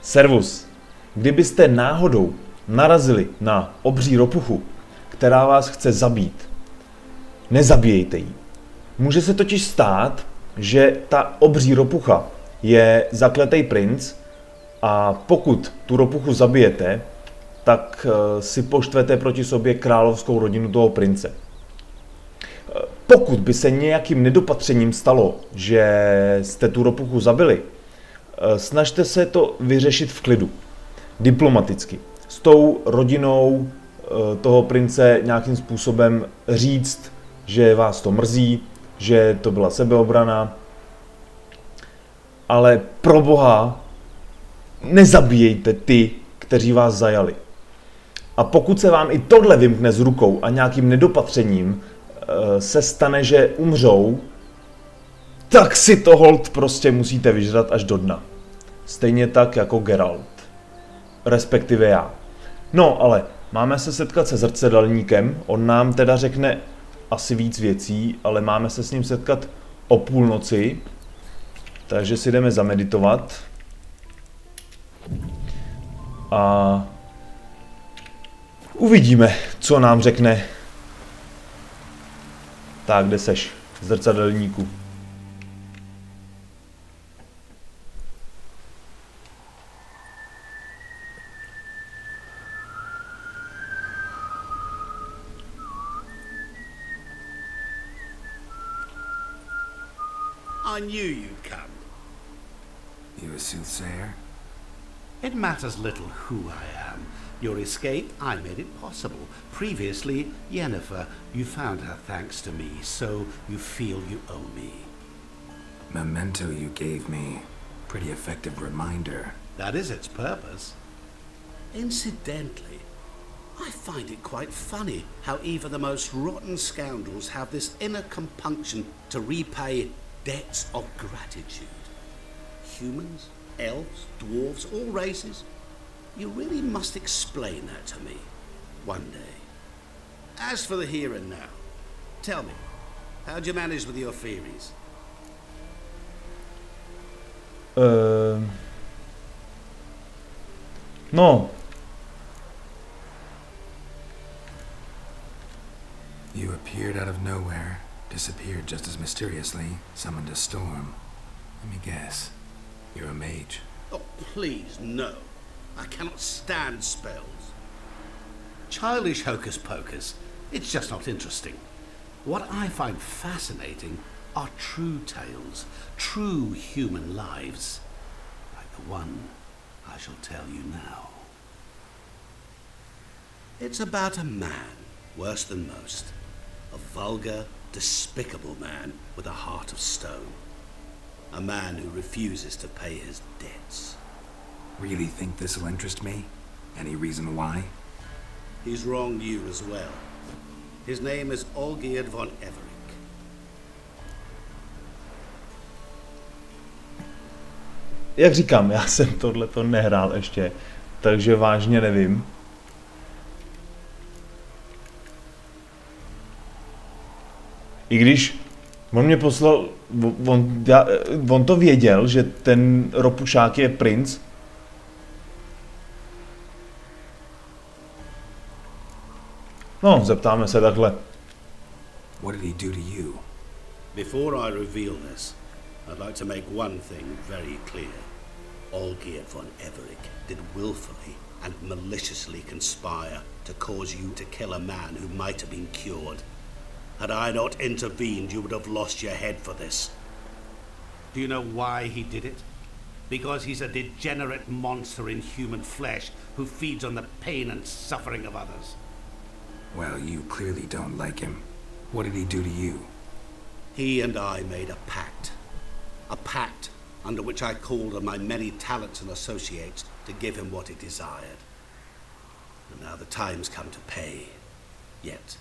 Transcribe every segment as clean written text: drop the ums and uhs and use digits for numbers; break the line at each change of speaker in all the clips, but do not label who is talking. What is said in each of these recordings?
Servus. Kdybyste náhodou narazili na obří ropuchu, která vás chce zabít, nezabijejte ji. Může se totiž stát, že ta obří ropucha je zakletý princ a pokud tu ropuchu zabijete, tak si poštvete proti sobě královskou rodinu toho prince. Pokud by se nějakým nedopatřením stalo, že jste tu ropuchu zabili, snažte se to vyřešit v klidu, diplomaticky. S tou rodinou toho prince nějakým způsobem říct, že vás to mrzí, že to byla sebeobrana, ale pro Boha nezabíjejte ty, kteří vás zajali. A pokud se vám i tohle vymkne z rukou a nějakým nedopatřením se stane, že umřou, tak si to holt prostě musíte vyžrat až do dna. Stejně tak jako Geralt. Respektive já. No, ale máme se setkat se zrcadlníkem, on nám teda řekne asi víc věcí, ale máme se s ním setkat o půlnoci, takže si jdeme zameditovat. A uvidíme, co nám řekne. Tak, kde seš, zrcadlníku?
I knew you'd come.
You a soothsayer?
It matters little who I am. Your escape, I made it possible. Previously, Yennefer, you found her thanks to me, so you feel you owe me.
Memento you gave me. Pretty effective reminder.
That is its purpose. Incidentally, I find it quite funny how even the most rotten scoundrels have this inner compunction to repay debts of gratitude. Humans, elves, dwarves, all races. You really must explain that to me one day. As for the here and now, tell me, how'd you manage with your theories?
No.
You appeared out of nowhere, disappeared just as mysteriously, summoned a storm. Let me guess. You're a mage.
Oh, please, no. I cannot stand spells. Childish hocus pocus. It's just not interesting. What I find fascinating are true tales, true human lives, like the one I shall tell you now. It's about a man, worse than most. A vulgar, despicable man with a heart of stone. A man who refuses to pay his debts.
Really think this'll interest me? Any reason why?
He's wronged you as well. His name is Olgierd von Everec.
Jak říkám, já jsem tohleto nehrál ještě, takže vážně nevím. I když on mě poslal, on to věděl, že ten ropušák je princ. No, zeptáme se takhle.
What did he do to you?
Before I reveal this, I'd like to make one thing very clear. Olgierd von Everec did willfully and maliciously conspire to cause you to kill a man who might have been cured. Had I not intervened, you would have lost your head for this. Do you know why he did it? Because he's a degenerate monster in human flesh who feeds on the pain and suffering of others.
Well, you clearly don't like him. What did he do to you?
He and I made a pact. A pact under which I called on my many talents and associates to give him what he desired. And now the time's come to pay. Yet,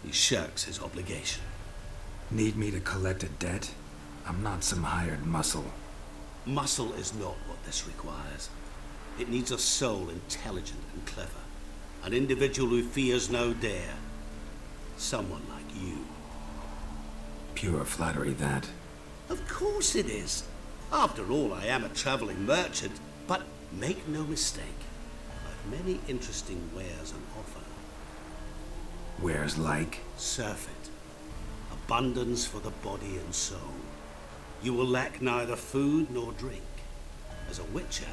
he shirks his obligation.
Need me to collect a debt? I'm not some hired muscle.
Muscle is not what this requires. It needs a soul intelligent and clever. An individual who fears no dare. Someone like you.
Pure flattery, that.
Of course it is. After all, I am a traveling merchant, but Make no mistake, I've many interesting wares on offer.
Wares like?
Surfeit, abundance for the body and soul. You will lack neither food nor drink. As a witcher,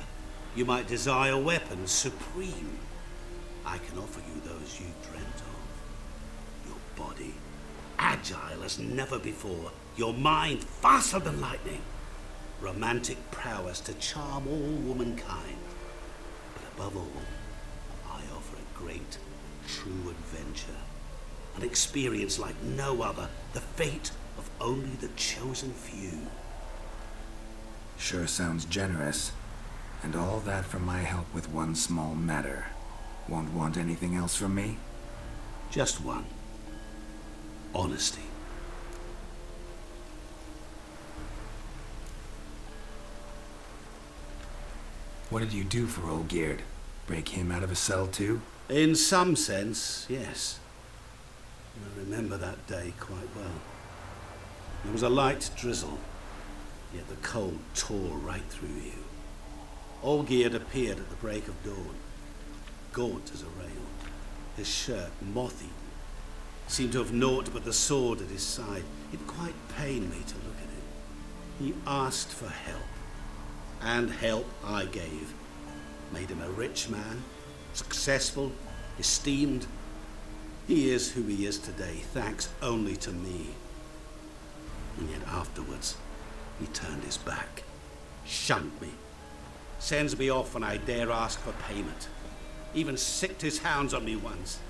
you might desire weapons supreme. I can offer you those you dreamt of. Your body, agile as never before. Your mind, faster than lightning. Romantic prowess to charm all womankind. But above all, I offer a great, true adventure. An experience like no other. The fate of only the chosen few.
Sure sounds generous. And all that for my help with one small matter. Won't want anything else from me?
Just one. Honesty.
What did you do for old Geard? Break him out of a cell too?
In some sense, yes. I remember that day quite well. There was a light drizzle, yet the cold tore right through you. Olgierd appeared at the break of dawn, gaunt as a rail, his shirt moth-eaten. Seemed to have naught but the sword at his side. It quite pained me to look at him. He asked for help, and help I gave. Made him a rich man, successful, esteemed. He is who he is today, thanks only to me. And yet afterwards, he turned his back, shunned me, sends me off when I dare ask for payment. Even sicked his hounds on me once.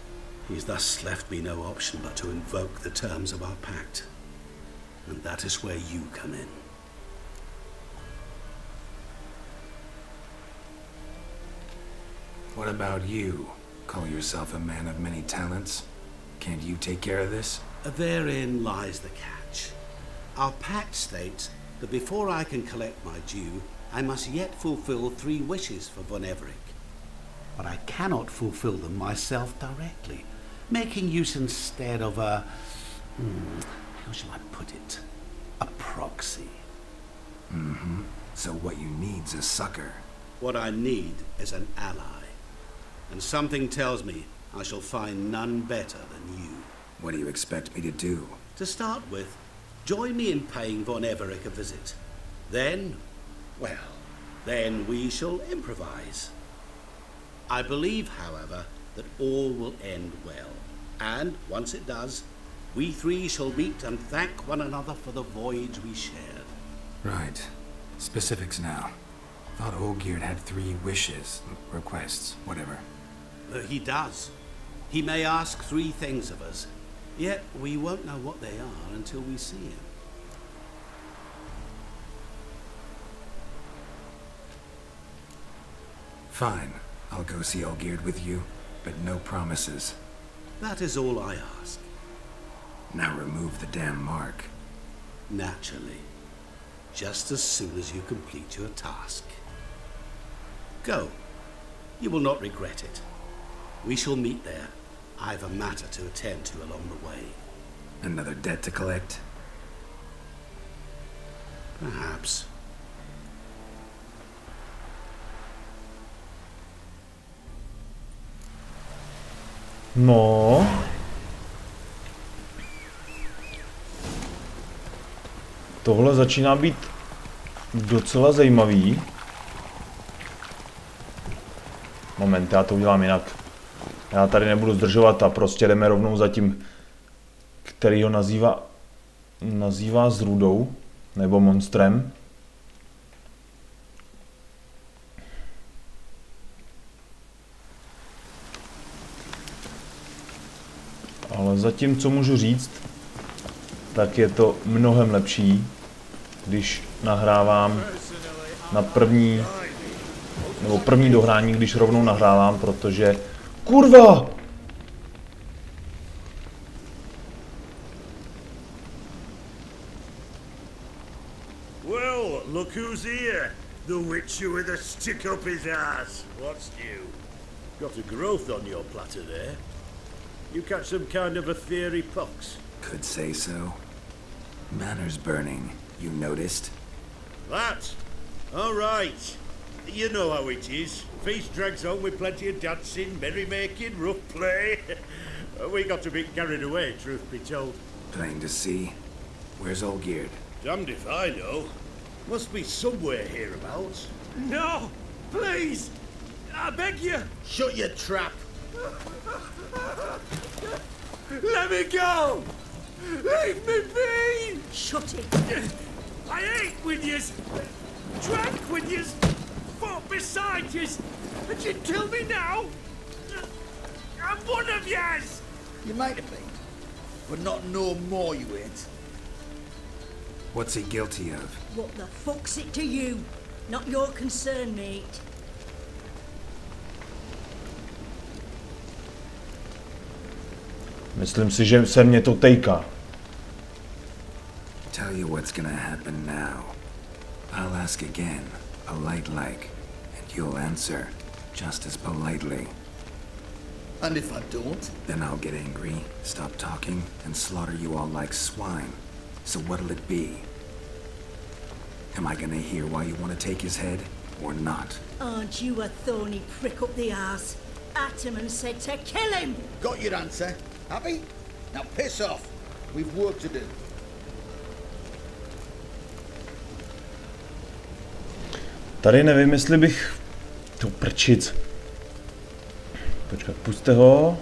He's thus left me no option but to invoke the terms of our pact. And that is where you come in.
What about you? Call yourself a man of many talents. Can't you take care of this?
Therein lies the catch. Our pact states that before I can collect my due, I must yet fulfill 3 wishes for Von Everec. But I cannot fulfill them myself directly, making use instead of a... how shall I put it? A proxy.
Mm-hmm. So what you need's a sucker.
What I need is an ally. And something tells me I shall find none better than you.
What do you expect me to do?
To start with, join me in paying Von Everec a visit. Then, well, then we shall improvise. I believe, however, that all will end well. And once it does, we 3 shall meet and thank one another for the voyage we shared.
Right. Specifics now. Thought Olgierd had 3 wishes, requests, whatever.
He does. He may ask 3 things of us, yet we won't know what they are until we see him.
Fine. I'll go see Olgierd with you, but no promises.
That is all I ask.
Now remove the damn mark.
Naturally. Just as soon as you complete your task. Go. You will not regret it. We shall meet there. I've a matter to attend to along the way.
Another debt to collect?
Perhaps.
No. Tohle začíná být docela zajímavý. Moment, já to udělám jinak. Já tady nebudu zdržovat a prostě jdeme rovnou za tím, který ho nazývá zrůdou, nebo monstrem. Ale zatím, co můžu říct, tak je to mnohem lepší, když nahrávám na první dohrání, když rovnou nahrávám, protože... Kurva!
Well, look who's here. The witcher with a stick up his ass. What's new? Got a growth on your platter there. You catch some kind of a theory pox?
Could say so. Manor's burning. You noticed?
That? All right. You know how it is. Feast drags on with plenty of dancing, merrymaking, rough play. We got a bit carried away, truth be told.
Plain to see. Where's Olgierd?
Damned if I know. Must be somewhere hereabouts.
No! Please! I beg you!
Shut your trap!
Let me go! Leave me be!
Shut it!
I ate with yous, drank with yous, fought beside yous, and you kill me now? I'm one of yous!
You might have been, but not no more you ain't.
What's he guilty of?
What the fuck's it to you? Not your concern, mate.
Myslím si, že se mě to tejká.
Tell you what's gonna happen now. I'll ask again, polite like, and you'll answer just as politely.
And if I don't?
Then I'll get angry, stop talking, and slaughter you all like swine. So what'll it be? Am I gonna hear why you want to take his head, or not?
Aren't you a thorny prick up the arse? Ataman said to kill him!
Got your answer. Happy? Now piss off. We've work to do.
Tady nevím, jestli bych... To prčic. Počkat, puste ho.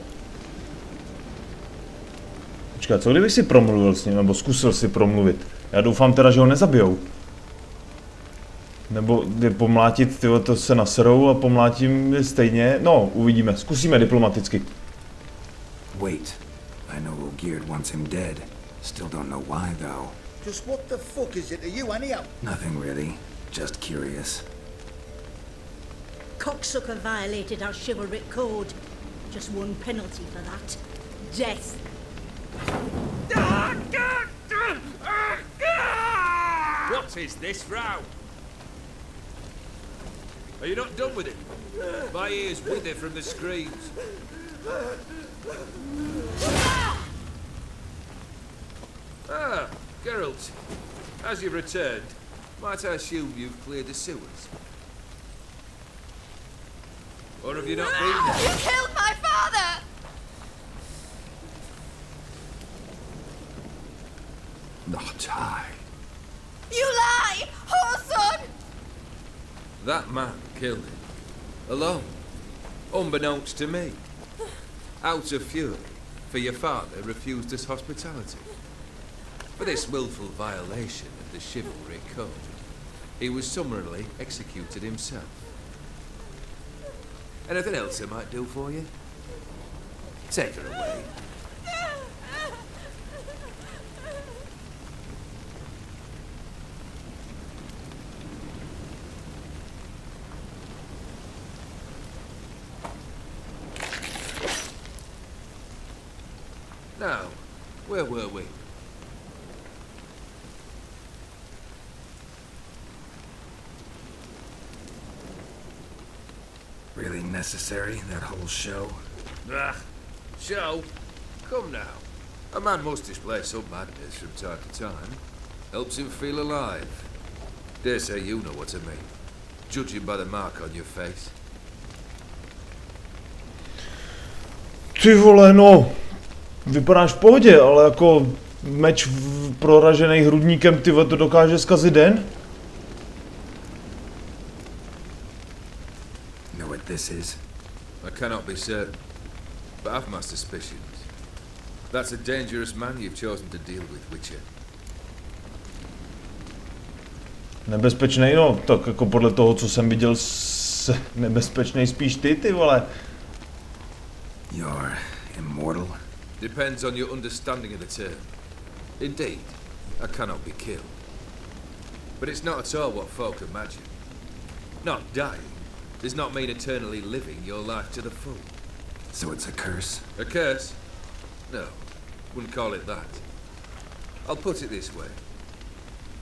Počkat, co kdybych si promluvil s ním, nebo zkusil si promluvit? Já doufám teda, že ho nezabijou. Nebo je pomlátit, tyjo, to se naserou a pomlátím je stejně. No, uvidíme, zkusíme diplomaticky.
Wait, I know Olgierd wants him dead. Still don't know why though.
Just what the fuck is it to you anyhow?
Nothing really, just curious.
Cocksucker violated our chivalric code. Just one penalty for that. Death.
What is this row? Are you not done with it? My ears wither from the screams. Ah, Geralt. As you've returned, might I assume you've cleared the sewers? Or have you not been there?
You killed my father!
Not I.
You lie! Whoreson!
That man killed him. Alone. Unbeknownst to me. Out of fury, for your father refused us hospitality. For this willful violation of the chivalry code, he was summarily executed himself. Anything else I might do for you? Take her away. Now, where were we?
Really necessary, that whole show?
Ah, show? Come now. A man must display some madness from time to time. Helps him feel alive. Dare say you know what I mean. Judging by the mark on your face.
Ty vole, no. Vypadáš v pohodě, ale jako meč proražený hrudníkem, ty vole, to dokáže zkazit den?
Know what this is?
I cannot be certain, but I've my suspicions. That's a dangerous man you've chosen to deal with, Witcher.
Nebezpečný, no, tak jako podle toho, co jsem viděl, nebezpečný spíš ty vole.
You're immortal?
Depends on your understanding of the term. Indeed, I cannot be killed. But it's not at all what folk imagine. Not dying does not mean eternally living your life to the full.
So it's a curse?
A curse? No, wouldn't call it that. I'll put it this way.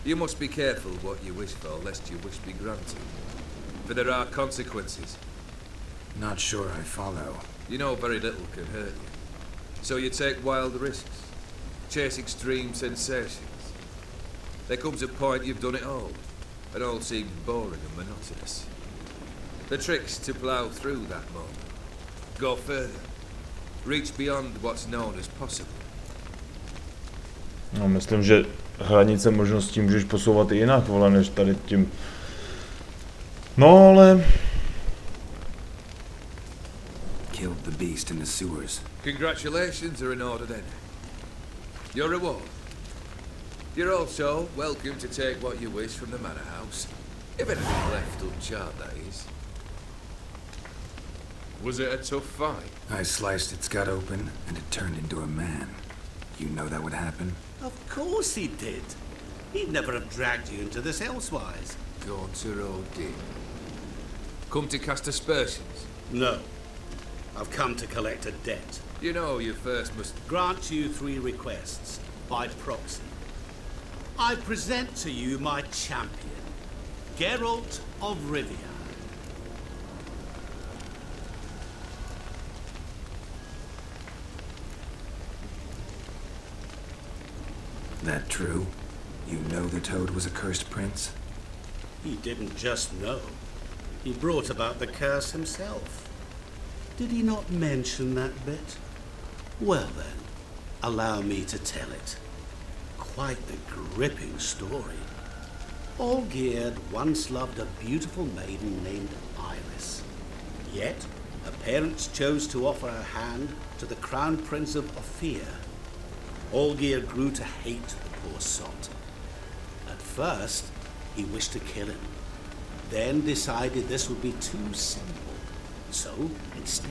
You must be careful what you wish for, lest your wish be granted. For there are consequences.
Not sure I follow.
You know very little can hurt you. So you take wild risks, chase extreme sensations. There comes a point you've done it all seems boring and monotonous. The trick's to plow through that moment. Go further. Reach beyond what's known as possible.
No, myslím, že hranice možností můžeš posouvat i jinak, vole, než tady tím. No, ale...
Killed the beast in the sewers.
Congratulations are in order then. Your reward. You're also welcome to take what you wish from the manor house. If anything left uncharted, that is. Was it a tough fight?
I sliced its gut open, and it turned into a man. You know that would happen?
Of course he did. He'd never have dragged you into this elsewise.
Gaunter O'Din. Come to cast aspersions?
No. I've come to collect a debt.
You know you first must...
Grant you 3 requests, by proxy. I present to you my champion, Geralt of Rivia.
That true? You know the Toad was a cursed prince?
He didn't just know. He brought about the curse himself. Did he not mention that bit? Well then, allow me to tell it. Quite the gripping story. Olgierd once loved a beautiful maiden named Iris. Yet, her parents chose to offer her hand to the Crown Prince of Ophir. Olgierd grew to hate the poor sot. At first, he wished to kill him, then decided this would be too simple. So, instead,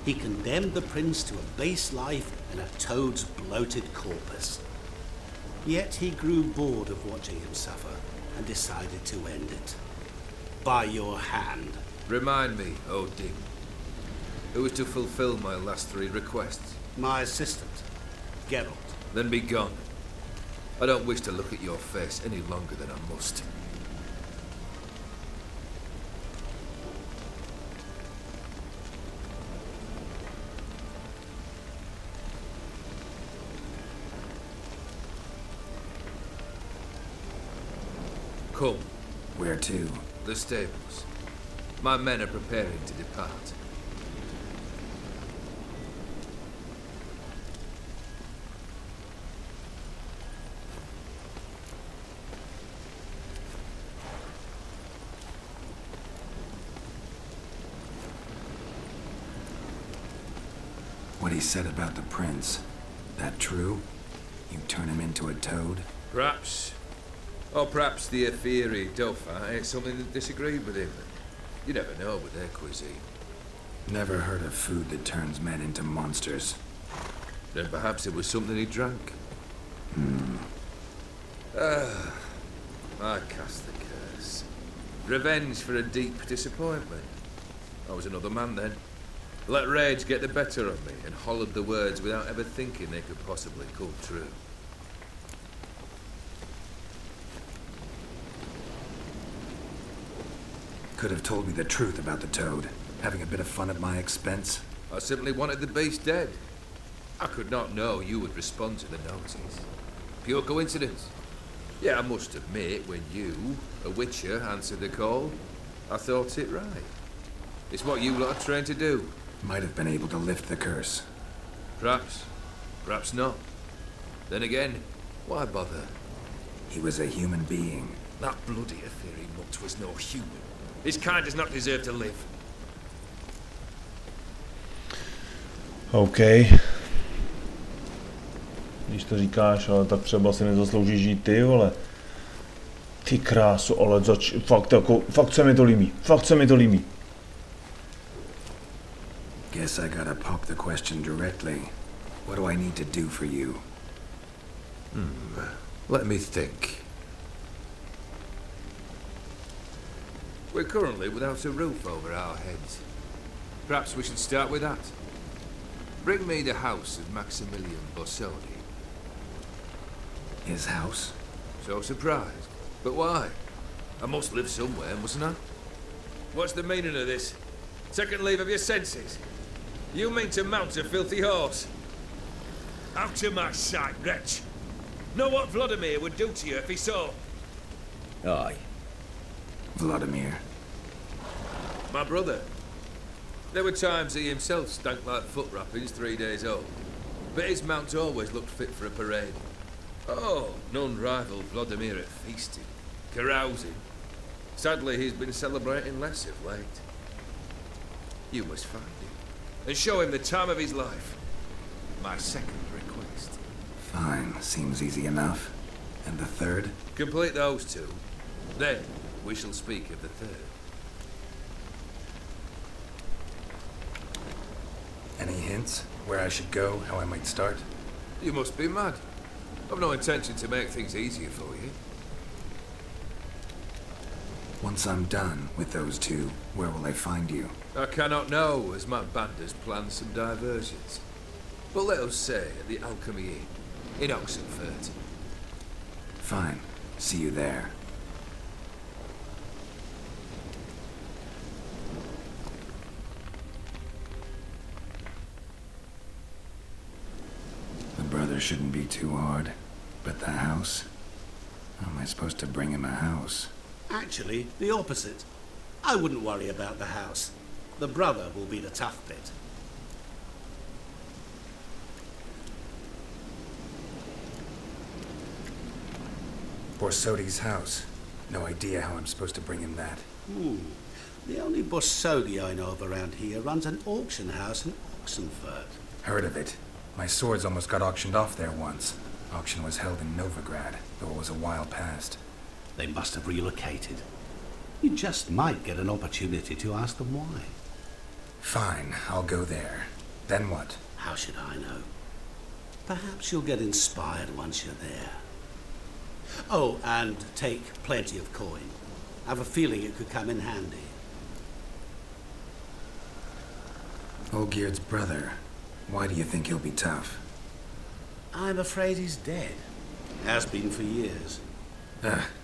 he condemned the prince to a base life in a toad's bloated corpus. Yet he grew bored of watching him suffer and decided to end it. By your hand.
Remind me, O'Din. Who is to fulfill my last 3 requests?
My assistant, Geralt.
Then be gone. I don't wish to look at your face any longer than I must. Come.
Where to?
The stables. My men are preparing to depart.
What he said about the prince, that true? You turn him into a toad?
Perhaps. Or perhaps the Ephiri Dauphin ate something that disagreed with him. You never know with their cuisine.
Never heard of food that turns men into monsters.
Then perhaps it was something he drank. I cast the curse. Revenge for a deep disappointment. I was another man then. Let rage get the better of me and hollered the words without ever thinking they could possibly come true.
Could have told me the truth about the toad, having a bit of fun at my expense.
I simply wanted the beast dead. I could not know you would respond to the notice. Pure coincidence. Yeah, I must admit, when you, a witcher, answered the call, I thought it right. It's what you lot are trained to do.
Might have been able to lift the curse.
Perhaps. Perhaps not. Then again, why bother?
He was a human being.
That bloody Ephiri mutt was no human. His kind does not deserve to live.
OK. Když to říkáš, ale tak třeba si nezaslouží žít ty, vole. Ty krásu, ale fakt se mi to líbí. Fakt se mi to líbí.
Guess I gotta pop the question directly. What do I need to do for you?
Let me think. We're currently without a roof over our heads. Perhaps we should start with that. Bring me the house of Maximilian Bossoni.
His house?
So surprised. But why? I must live somewhere, mustn't I? What's the meaning of this? Second leave of your senses? You mean to mount a filthy horse? Out of my sight, wretch! Know what Vladimir would do to you if he saw?
Aye.
Vladimir.
My brother. There were times he himself stank like foot wrappings 3 days old. But his mount always looked fit for a parade. Oh, none rival Vladimir at feasting, carousing. Sadly, he's been celebrating less of late. You must find him and show him the time of his life. My second request.
Fine, seems easy enough. And the third?
Complete those two. Then we shall speak of the third.
Any hints? Where I should go, how I might start?
You must be mad. I've no intention to make things easier for you.
Once I'm done with those two, where will I find you?
I cannot know, as my band has planned some diversions. But let us say at the Alchemy Inn, in Oxenfurt.
Fine. See you there. The brother shouldn't be too hard. But the house? How am I supposed to bring him a house?
Actually, the opposite. I wouldn't worry about the house. The brother will be the tough bit.
Borsodi's house. No idea how I'm supposed to bring him that.
The only Borsodi I know of around here runs an auction house in Oxenfurt.
Heard of it. My swords almost got auctioned off there once. Auction was held in Novigrad, though it was a while past.
They must have relocated. You just might get an opportunity to ask them why.
Fine, I'll go there. Then what?
How should I know? Perhaps you'll get inspired once you're there. Oh, and take plenty of coin. I have a feeling it could come in handy.
Olgierd's brother. Why do you think he'll be tough?
I'm afraid he's dead. Has been for years.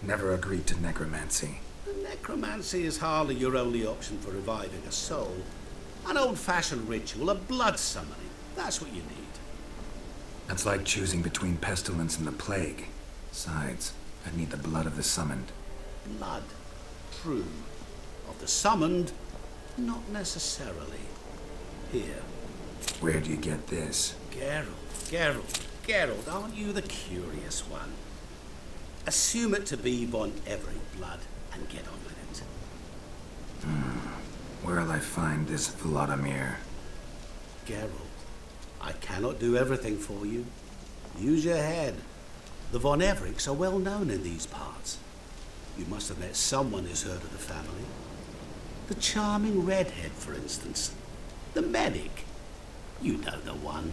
Never agreed to necromancy.
Necromancy is hardly your only option for reviving a soul. An old-fashioned ritual, a blood summoning. That's what you need.
That's like choosing between pestilence and the plague. Besides, I'd need the blood of the summoned.
Blood. True. Of the summoned, not necessarily. Here.
Where do you get this?
Geralt, aren't you the curious one? Assume it to be von Everett blood and get on with it.
Where'll I find this Vladimir?
Geralt, I cannot do everything for you. Use your head. The von Evericks are well known in these parts. You must have met someone who's heard of the family. The charming redhead, for instance. The medic. You know the one.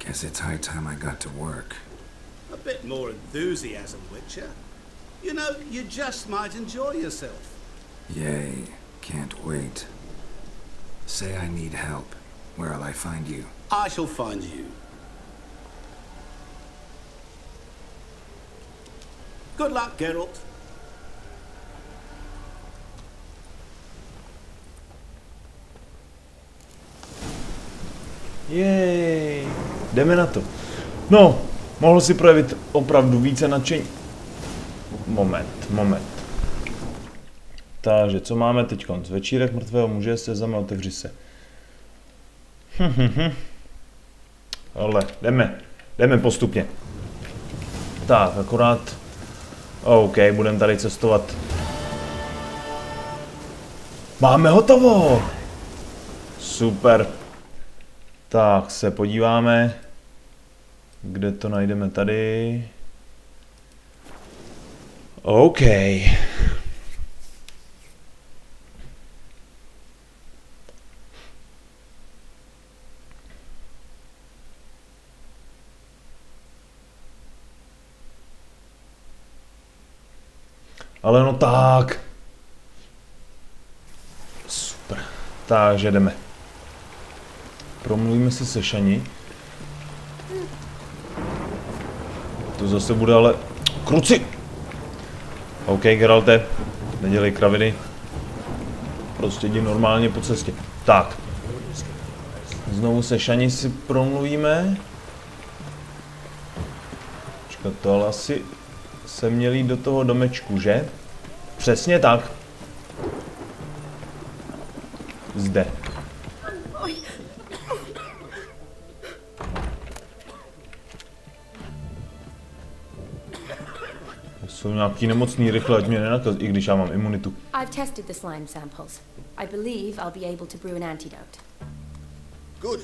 Guess it's high time I got to work.
A bit more enthusiasm, Witcher. You know, you just might enjoy yourself.
Yay, can't wait. Say I need help. Where'll I find you?
I shall find you. Good luck, Geralt.
Jej, jdeme na to. No, mohl si projevit opravdu více nadšení. Moment. Takže, co máme teď? Večírek mrtvého muže, sezame, otevři se. Ale, jdeme postupně. Tak, akorát... OK, budeme tady cestovat. Máme hotovo! Super. Tak, se podíváme. Kde to najdeme tady? OK. Ale no tak. Super. Takže jdeme. Promluvíme si se Šani. To zase bude ale... Kruci! OK, Geralte. Nedělej kraviny. Prostě jdi normálně po cestě. Tak. Znovu se Šani si promluvíme. Počkat, to ale asi se měl jít do toho domečku, že? Přesně tak. Zde. Jsou nějaký nemocný, rychle, ať mě nenakaz, i když já mám imunitu.
I've tested the slime samples. I believe I'll be able to brew an antidote.
Good.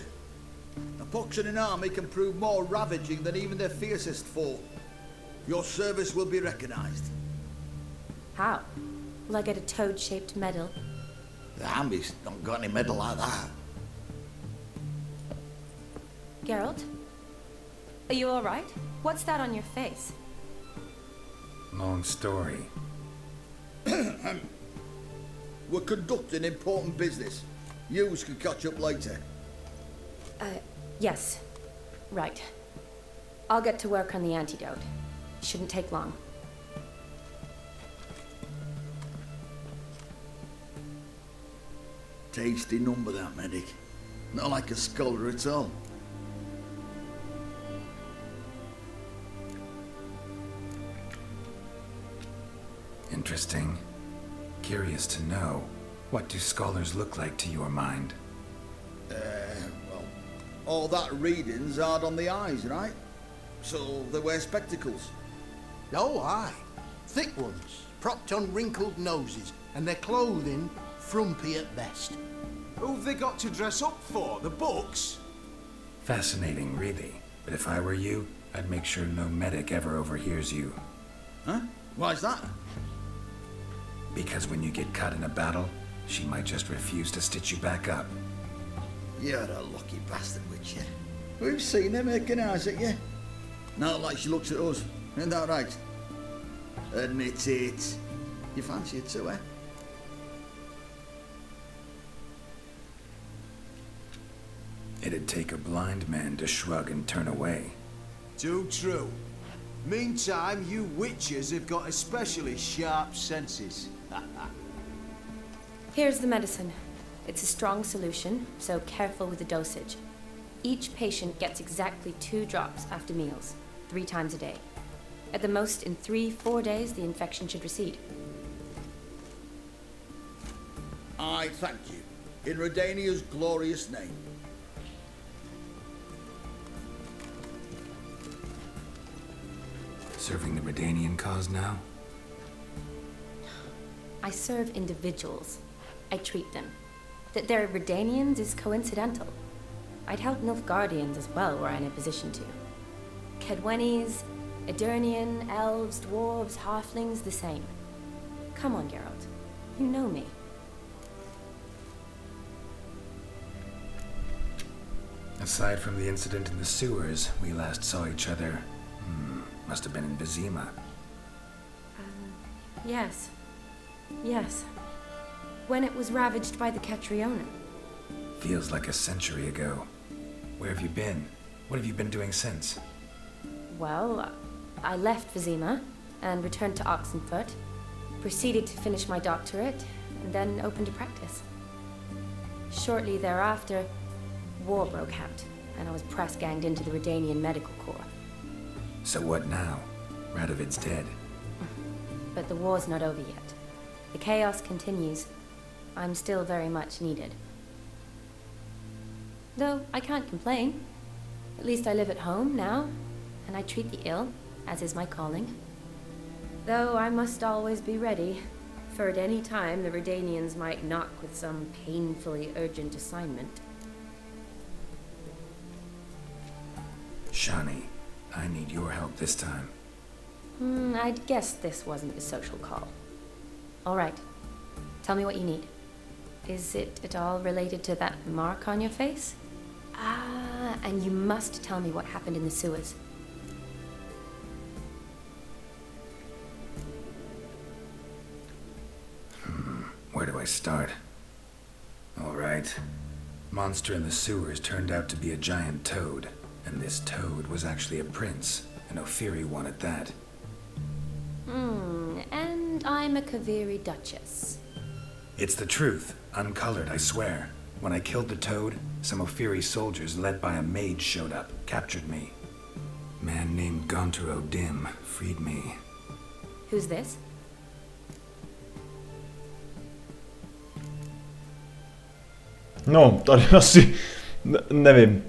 A pox in an army can prove more ravaging than even their fiercest foe. Your service will be recognized.
How? Will I get a toad-shaped medal?
The army's not got any medal like that.
Geralt? Are you alright? What's that on your face?
Long story.
We're conducting important business. Yous can catch up later.
Yes. Right. I'll get to work on the antidote. Shouldn't take long.
Tasty number, that medic. Not like a scholar at all.
Interesting. Curious to know, what do scholars look like to your mind?
Well, all that reading's hard on the eyes, right? So they wear spectacles.
Oh, aye. Thick ones, propped on wrinkled noses, and their clothing frumpy at best.
Who've they got to dress up for? The books?
Fascinating, really. But if I were you, I'd make sure no medic ever overhears you.
Huh? Why's that?
Because when you get caught in a battle, she might just refuse to stitch you back up.
You're a lucky bastard, Witcher. We've seen her making eyes at you. Not like she looks at us. Isn't that right? Admit it. You fancy it too, eh?
It'd take a blind man to shrug and turn away.
Too true. Meantime, you witches have got especially sharp senses.
Here's the medicine. It's a strong solution, so careful with the dosage. Each patient gets exactly 2 drops after meals, 3 times a day. At the most, in 3-4 days, the infection should recede.
I thank you. In Redania's glorious name.
Serving the Redanian cause now?
I serve individuals. I treat them. That they're Redanians is coincidental. I'd help Nilfgaardians as well were I in a position to. Kedwenis, Edirnian, elves, dwarves, halflings, the same. Come on, Geralt. You know me.
Aside from the incident in the sewers, we last saw each other. Must have been in Vizima.
Yes. Yes. When it was ravaged by the Catriona.
Feels like a century ago. Where have you been? What have you been doing since?
Well, I left Vizima and returned to Oxenfurt, proceeded to finish my doctorate, and then opened a practice. Shortly thereafter, war broke out, and I was press-ganged into the Redanian Medical Corps.
So what now? Radovid's dead.
But the war's not over yet. The chaos continues. I'm still very much needed. Though I can't complain. At least I live at home now, and I treat the ill, as is my calling. Though I must always be ready, for at any time the Redanians might knock with some painfully urgent assignment.
Shani, I need your help this time.
I'd guess this wasn't a social call. All right. Tell me what you need. Is it at all related to that mark on your face? Ah, and you must tell me what happened in the sewers.
Where do I start? All right. Monster in the sewers turned out to be a giant toad, and this toad was actually a prince, and Ophiri wanted that.
And I'm a Kaviri Duchess.
It's the truth, uncolored, I swear. When I killed the toad, some Ophiri soldiers led by a mage showed up, captured me. Man named Gonter O'Dim freed me.
Who's this?
No, tady asi nevím.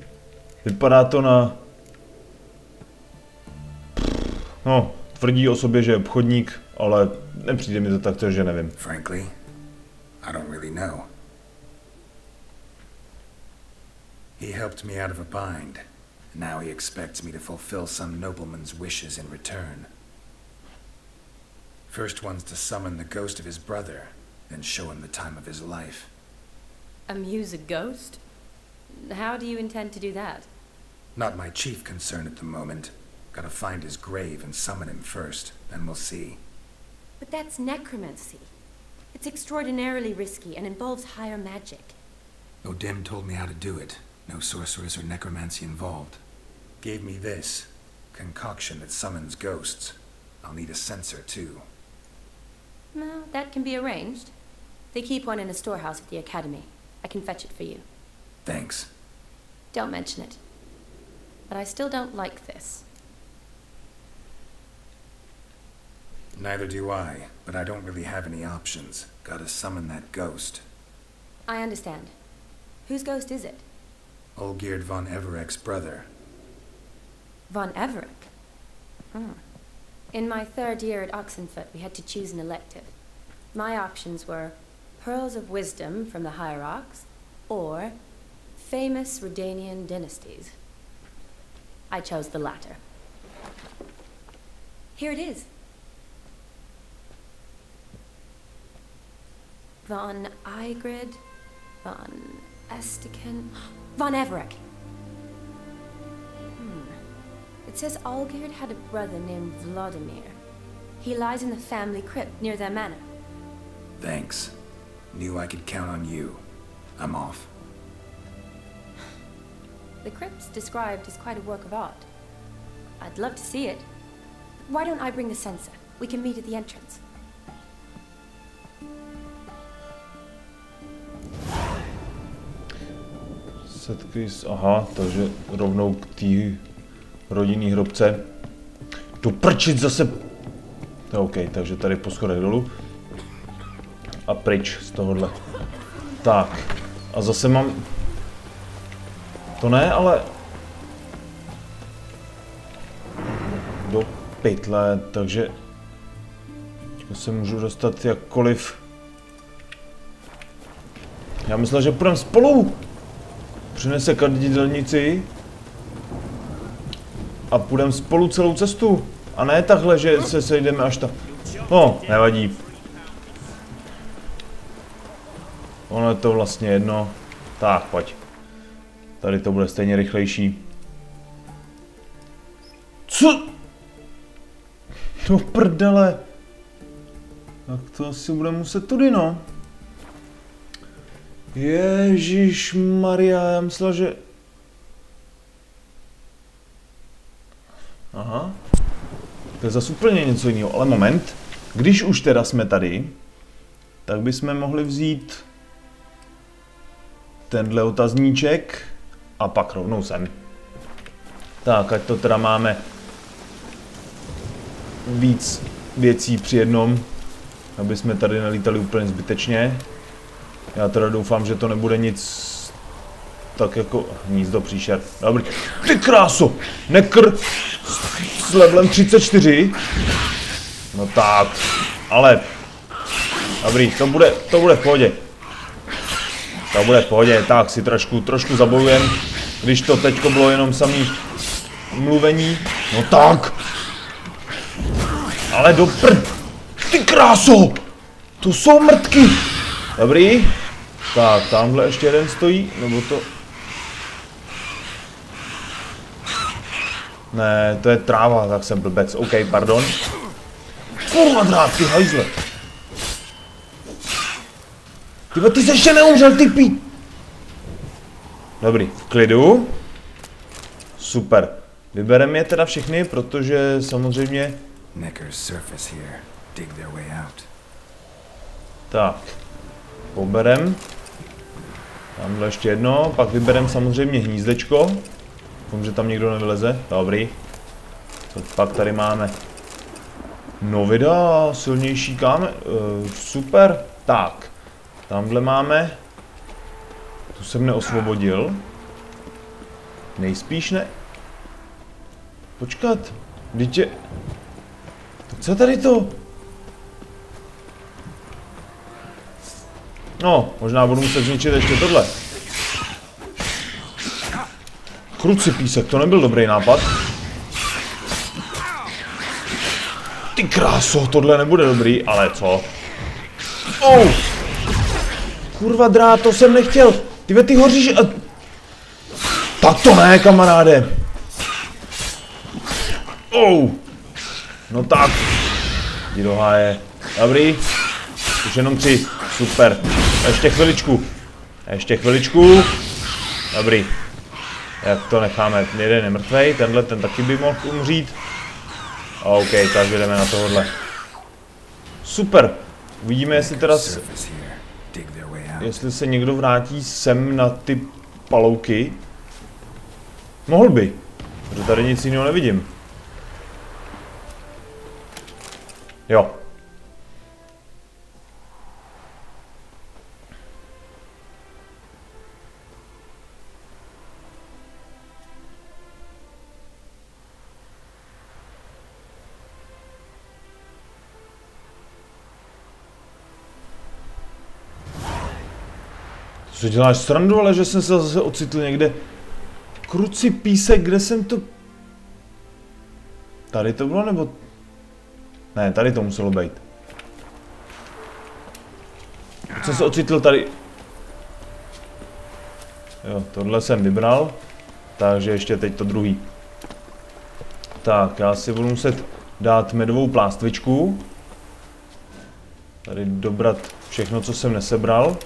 Vypadá to na... No, tvrdí o sobě, že je obchodník, ale nepřijde mi to tak, že nevím.
Frankly, I don't really know. He helped me out of a bind. Now he expects me to fulfill some nobleman's wishes in return. First one's to summon the ghost of his brother, then show him the time of his life.
Amuse a ghost? How do you intend to do that?
Not my chief concern at the moment. Gotta find his grave and summon him first, then we'll see.
But that's necromancy. It's extraordinarily risky and involves higher magic.
Odim told me how to do it. No sorcerers or necromancy involved. Gave me this concoction that summons ghosts. I'll need a censer too.
Well, that can be arranged. They keep one in a storehouse at the academy. I can fetch it for you.
Thanks.
Don't mention it. But I still don't like this.
Neither do I, but I don't really have any options. Gotta summon that ghost.
I understand. Whose ghost is it?
Olgierd von Everek's brother.
Von Everek? In my 3rd year at Oxenfoot, we had to choose an elective. My options were Pearls of Wisdom from the Hierarchs, or Famous Redanian Dynasties. I chose the latter. Here it is. Von Igrid, von Estiken, von Everek. It says Olgierd had a brother named Vladimir. He lies in the family crypt near their manor.
Thanks. Knew I could count on you. I'm off.
The crypt's described as quite a work of art. I'd love to see it. Why don't I bring the censer? We can meet at the entrance.
Aha, takže rovnou k té rodinný hrobce. Doprčit zase. OK, takže tady po schodech dolů. A pryč z tohohle. Tak. A zase mám... To ne, ale... Do pytle, takže... se můžu dostat jakkoliv. Já myslel, že půjdeme spolu. Přinese kadidelnici. A půjdeme spolu celou cestu. A ne takhle, že se sejdeme až tam. No, nevadí. Ono je to vlastně jedno. Tak, pojď. Tady to bude stejně rychlejší. Co? Do prdele. Tak to asi budeme muset tudy, no. Ježišmarja, já myslel, že... Aha. To je zase úplně něco jiného, ale moment. Když už teda jsme tady, tak bychom mohli vzít tenhle otazníček a pak rovnou sem. Tak, ať to teda máme víc věcí při jednom, aby jsme tady nelítali úplně zbytečně. Já teda doufám, že to nebude nic tak jako hnízdo příšer. Dobrý. Ty kráso! Nekr s levelem 34. No tak, ale dobrý, to bude v pohodě. To bude v pohodě, tak si trošku zabojujem, když to teďko bylo jenom samý mluvení. No tak. Ale do prd. Ty kráso! To jsou mrtky. Dobrý. Tak, tamhle ještě jeden stojí, nebo to... Ne, to je tráva, tak jsem blbec. OK, pardon. Kurva drát, ty hajzle. Ty jsi ještě neumřel, ty pí. Dobrý, v klidu. Super. Vybereme je teda všechny, protože samozřejmě... Tak. Poberem. Tamhle ještě jedno, pak vyberem samozřejmě hnízdečko. Doufám, že tam nikdo nevyleze. Dobrý. Co pak tady máme? No vydá silnější kámen. Super. Tak. Tamhle máme. Tu jsem neosvobodil. Nejspíš ne. Počkat. Dítě. Co tady to? No, možná budu muset zničit ještě tohle. Krucipísek, to nebyl dobrý nápad. Ty kráso, tohle nebude dobrý, ale co? Oh! Kurva drát, to jsem nechtěl. Ty hoříš a... Tak to ne, kamaráde. Oh! No tak. Jdi do háje. Dobrý. Už jenom 3. Super. Ještě chviličku. Ještě chviličku. Dobrý. Jak to necháme? Jeden je mrtvej, tenhle ten taky by mohl umřít. OK, takže jdeme na tohle. Super. Uvidíme, jestli teda... Jestli se někdo vrátí sem na ty palouky. Mohl by. Protože tady nic jiného nevidím. Jo. Co děláš srandu, ale že jsem se zase ocitl někde. Krucipísek, kde jsem to... Tady to bylo, nebo... Ne, tady to muselo být. Co se ocitl tady? Jo, tohle jsem vybral. Takže ještě teď to druhý. Tak, já si budu muset dát medovou plástvičku. Tady dobrat všechno, co jsem nesebral.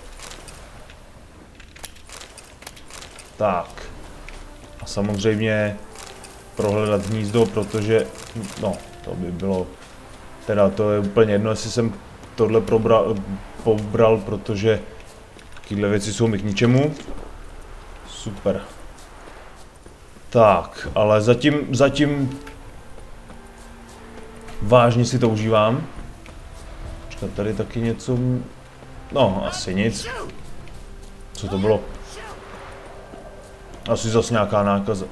Tak. A samozřejmě prohledat hnízdo, protože... No, to by bylo... Teda to je úplně jedno, jestli jsem tohle pobral, protože tyhle věci jsou mi k ničemu. Super. Tak, ale zatím vážně si to užívám. Počkat, tady taky něco... No, asi nic. Co to bylo? Asi zase nějaká nákaza.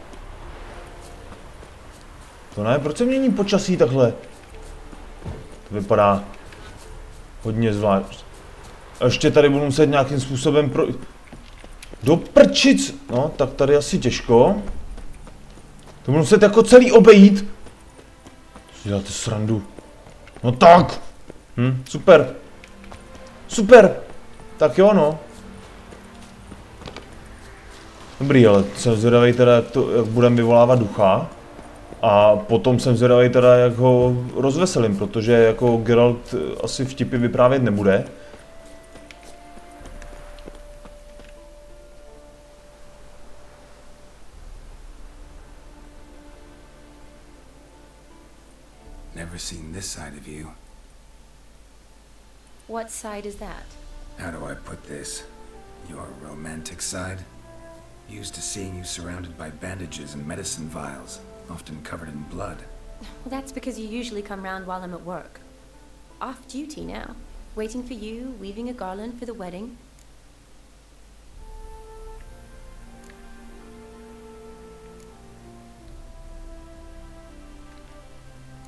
To ne, proč se mění počasí takhle? To vypadá hodně zvlášť. Ještě tady budu muset nějakým způsobem do prčic! No, tak tady asi těžko. To budu muset jako celý obejít. Co děláte srandu? No tak! Super. Super! Tak jo, no. Dobrý, ale jsem zvědavý teda, jak budeme vyvolávat ducha. A potom jsem zvědavý teda, jak ho rozveselím, protože jako Geralt asi vtipy vyprávět nebude.
Never seen this side of you.
What side is that?
How do I put this? Your romantic side? Used to seeing you surrounded by bandages and medicine vials, often covered in blood.
Well, that's because you usually come round while I'm at work. Off duty now. Waiting for you, weaving a garland for the wedding.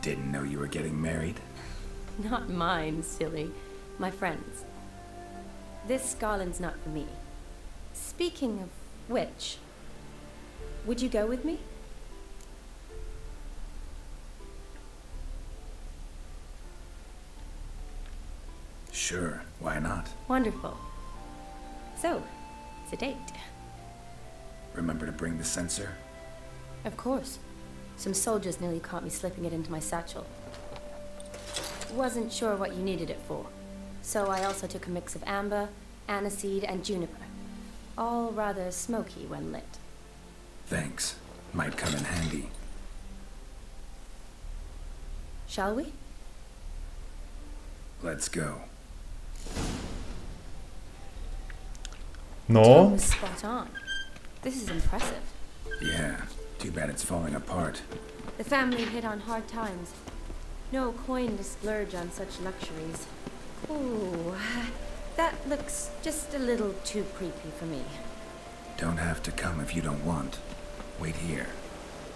Didn't know you were getting married.
Not mine, silly. My friend's. This garland's not for me. Speaking of which, would you go with me?
Sure, why not?
Wonderful. So, it's a date.
Remember to bring the censer?
Of course. Some soldiers nearly caught me slipping it into my satchel. Wasn't sure what you needed it for, so I also took a mix of amber, aniseed, and juniper. All rather smoky when lit.
Thanks. Might come in handy.
Shall we?
Let's go.
No.
Tom was spot on. This is impressive.
Yeah, too bad it's falling apart.
The family hit on hard times. no coin to splurge on such luxuries. Ooh, that looks just a little too creepy for me.
Don't have to come if you don't want. Wait here.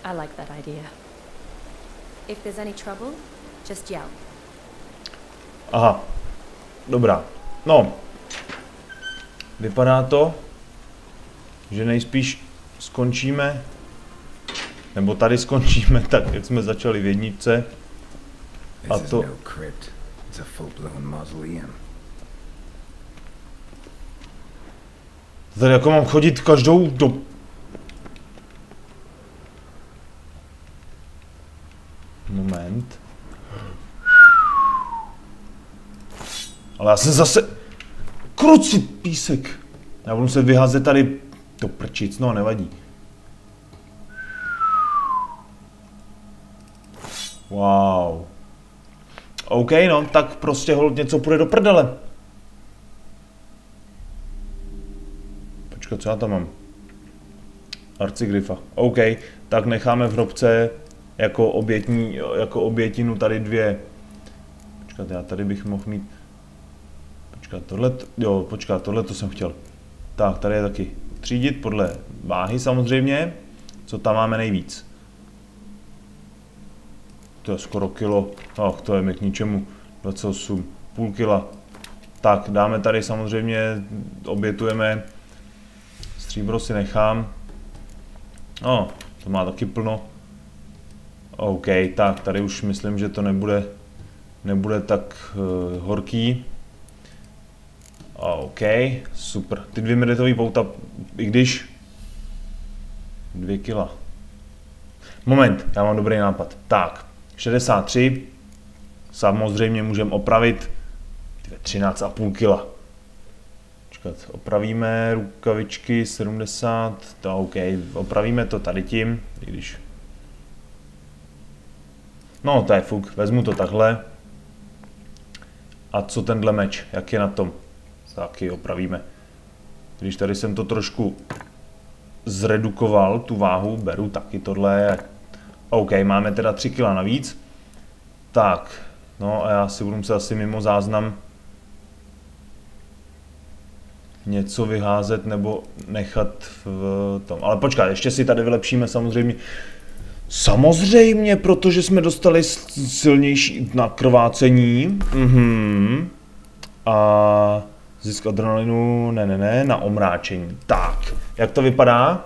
I like that idea. If there's any trouble, just yell.
Aha, dobrá. No, vypadá to, že nejspíš skončíme, nebo tady skončíme tak, jak jsme začali v jedničce. A to... Tady jako mám chodit každou do... Moment. Ale já jsem zase... Kruci písek. Já budu se vyházet tady do prčic, no nevadí. Wow. OK, no, tak prostě holt něco půjde do prdele. Počkat, co já tam mám? Arcigryfa. OK, tak necháme v hrobce jako obětinu tady dvě. Počkat, já tady bych mohl mít... Počkat, tohle to jsem chtěl. Tak, tady je taky třídit podle váhy samozřejmě. Co tam máme nejvíc? To je skoro kilo. Ach, to je mi k ničemu. 28, půl kila. Tak, dáme tady samozřejmě, obětujeme. Stříbro si nechám. No, to má taky plno. OK, tak, tady už myslím, že to nebude tak horký. OK, super. Ty 2 militový pouta, i když 2 kila. Moment, já mám dobrý nápad. Tak, 63. Samozřejmě můžeme opravit 13,5 kila. Počkat, opravíme rukavičky 70. To OK, opravíme to tady tím, i když... No, to je fuk, vezmu to takhle. A co tenhle meč, jak je na tom? Taky opravíme. Když tady jsem to trošku zredukoval, tu váhu, beru taky tohle. OK, máme teda 3 kg navíc. Tak, no a já si budu muset asi mimo záznam něco vyházet nebo nechat v tom. Ale počkat, ještě si tady vylepšíme samozřejmě. Samozřejmě, protože jsme dostali silnější nakrvácení. A zisk adrenalinu, ne, na omráčení. Tak, jak to vypadá?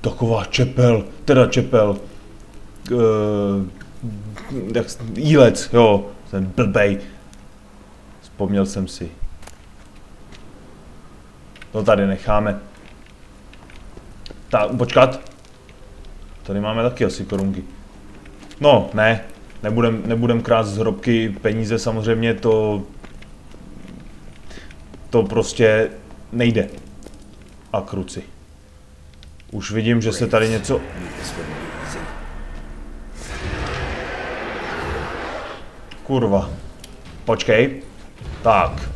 Taková čepel, jílec, jo, ten blbej. Vzpomněl jsem si. To tady necháme. Tak, počkat. Tady máme taky asi korunky. No, ne. Nebudem krást z hrobky peníze, samozřejmě to prostě nejde. A kruci. Už vidím, že se tady něco... Kurva. Počkej. Tak.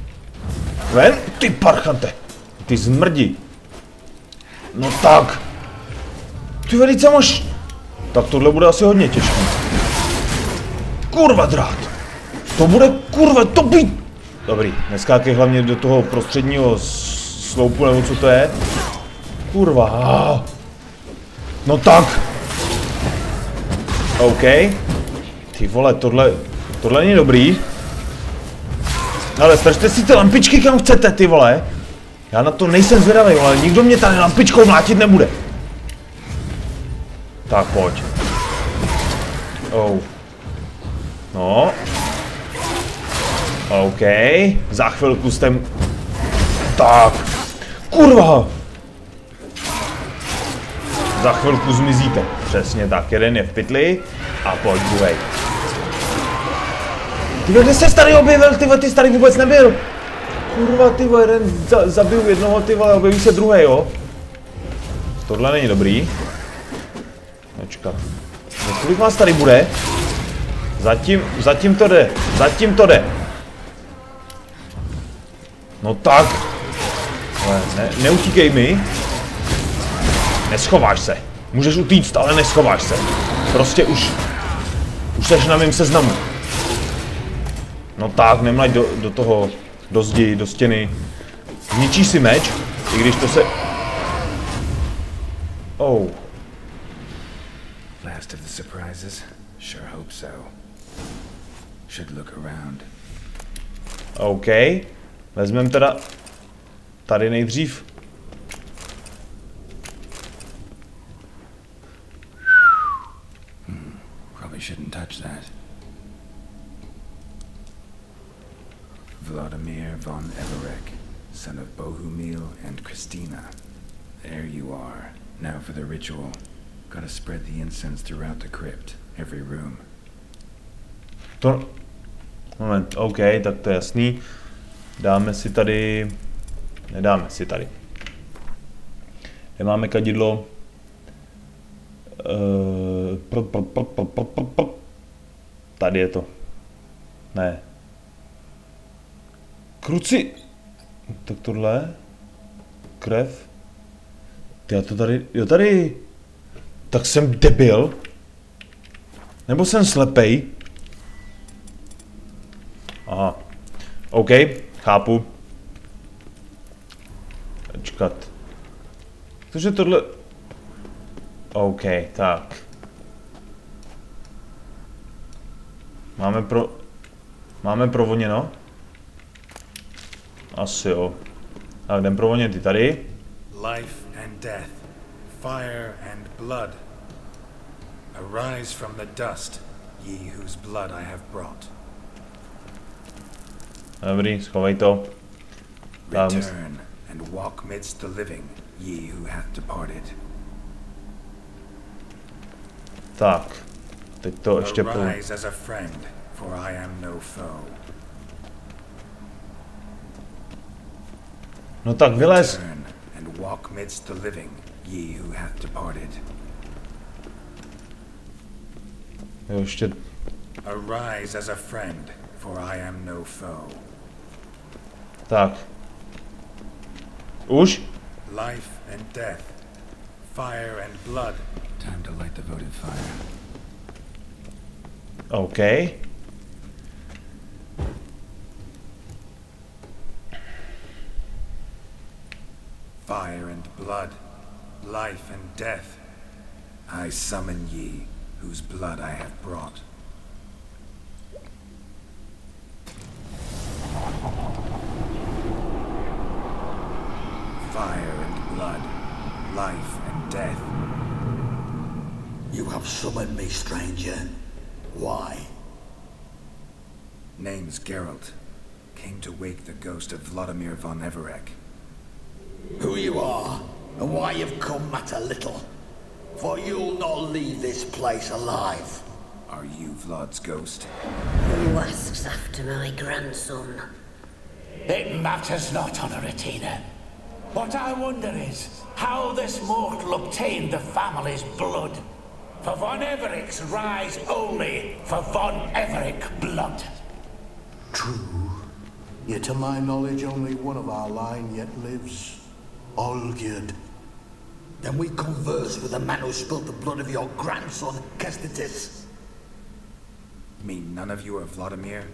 Ven, ty parchante. Ty zmrdi. No tak. Ty velice mož. Tak tohle bude asi hodně těžké. Kurva drát. To bude kurva, to být. Dobrý, neskákej hlavně do toho prostředního sloupu, nebo co to je. Kurva. No tak. OK. Ty vole, tohle není dobrý. Ale strašte si ty lampičky kam chcete, ty vole. Já na to nejsem zvědavý, ale nikdo mě tady lampičkou mlátit nebude. Tak pojď. Oh. No. OK. Za chvilku jste... Tak. Kurva. Za chvilku zmizíte. Přesně tak. Jeden je v pytli. A pojď druhej. Tyhle, kde jsi tady objevil? Tyhle, ty jsi tady vůbec nebyl. Kurva, ty vole, jeden zabiju jednoho, ty vole, objeví se druhý, jo? Tohle není dobrý. Počkat. Kolik vás tady bude? Zatím to jde. No tak. Ale neutíkej mi. Neschováš se. Můžeš utíct, ale neschováš se. Prostě už seš na mém seznamu. No tak, nemlaď do toho, do zdi, do stěny. Zničíš si meč, i když to se... Oh.
Last of the surprises? Sure hope so. Should look around.
OK. Vezmeme teda tady nejdřív.
Probably shouldn't touch that. Vladimir von Everek, son of Bohumil and Christina. There you are. Now for the ritual. Gotta spread the incense throughout the crypt, every room.
To... Moment, OK, tak to je jasný. Dáme si tady... Nedáme si tady. Nemáme kadidlo. Tady je to. Ne. Kruci. Tak tohle. Krev. Já to tady... Jo, tady... Tak jsem debil. Nebo jsem slepej. Aha. OK, chápu. Počkat. Cože tohle... OK, tak. Máme provoněno? Asi jo. Tak jdem provonět i tady.
Life and death, fire and blood. Arise from the dust, ye whose blood I have brought.
Dobrý, schovej to.
Return and walk midst the living, ye who hath departed.
Tak. Teď to ještě
Arise as a friend, for I am no foe.
No tak vylez.
Return and walk midst the living, ye who hath departed.
Jo, ještě...
Arise as a friend, for I am no foe.
Tak. Už?
Life and death, fire and blood. Time to light the votive fire.
OK.
Fire and blood, life and death. I summon ye, whose blood I have brought. Fire and blood, life and death.
You have summoned me, stranger. Why?
Name's Geralt. Came to wake the ghost of Vladimir von Everek.
Who you are, and why you've come matter little. For you'll not leave this place alive.
Are you Vlad's ghost?
Who asks after my grandson?
It matters not, Honoratina. What I wonder is how this mortal obtained the family's blood. For von Everek's rise only for von Everek blood.
True. Yet to my knowledge only one of our line yet lives. Olgierd.
Then we converse with the man who spilled the blood of your grandson, Kestitis.
Mean none of you are Vladimir?